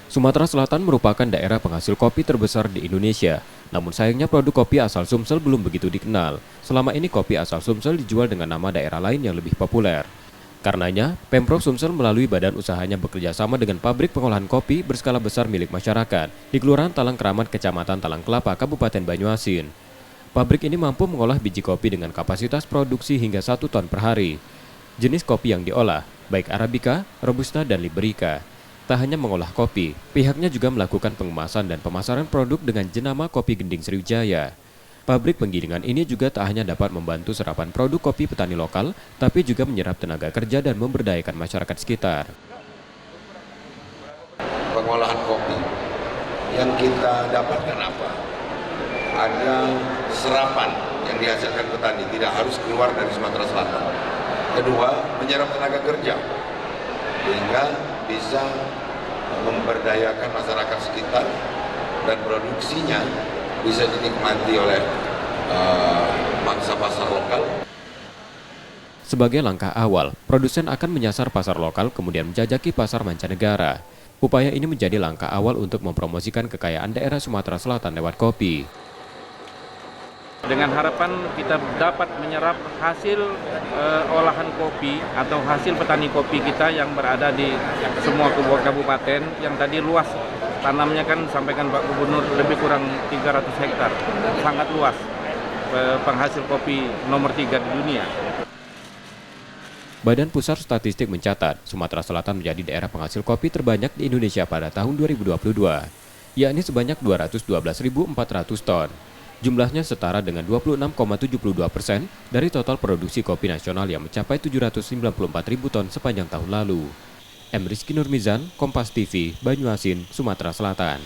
Sumatera Selatan merupakan daerah penghasil kopi terbesar di Indonesia. Namun sayangnya produk kopi asal Sumsel belum begitu dikenal. Selama ini kopi asal Sumsel dijual dengan nama daerah lain yang lebih populer. Karenanya, Pemprov Sumsel melalui badan usahanya bekerja sama dengan pabrik pengolahan kopi berskala besar milik masyarakat di Kelurahan Talang Keramat, Kecamatan Talang Kelapa, Kabupaten Banyuasin. Pabrik ini mampu mengolah biji kopi dengan kapasitas produksi hingga 1 ton per hari. Jenis kopi yang diolah, baik Arabica, Robusta, dan Liberica. Tak hanya mengolah kopi, pihaknya juga melakukan pengemasan dan pemasaran produk dengan jenama Kopi Gending Sriwijaya. Pabrik penggilingan ini juga tak hanya dapat membantu serapan produk kopi petani lokal, tapi juga menyerap tenaga kerja dan memberdayakan masyarakat sekitar. Pengolahan kopi yang kita dapatkan apa? Ada serapan yang dihasilkan petani, tidak harus keluar dari Sumatera Selatan. Kedua, menyerap tenaga kerja, sehingga bisa memberdayakan masyarakat sekitar dan produksinya bisa dinikmati oleh bangsa pasar lokal. Sebagai langkah awal, produsen akan menyasar pasar lokal kemudian menjajaki pasar mancanegara. Upaya ini menjadi langkah awal untuk mempromosikan kekayaan daerah Sumatera Selatan lewat kopi. Dengan harapan kita dapat menyerap hasil olahan kopi atau hasil petani kopi kita yang berada di semua kabupaten yang tadi luas tanamnya kan sampaikan Pak Gubernur lebih kurang 300 hektar, sangat luas, penghasil kopi nomor 3 di dunia. Badan Pusat Statistik mencatat Sumatera Selatan menjadi daerah penghasil kopi terbanyak di Indonesia pada tahun 2022, yakni sebanyak 212.400 ton. Jumlahnya setara dengan 26,72% dari total produksi kopi nasional yang mencapai 794.000 ton sepanjang tahun lalu. M. Rizky Nurmizan, Kompas TV, Banyuasin, Sumatera Selatan.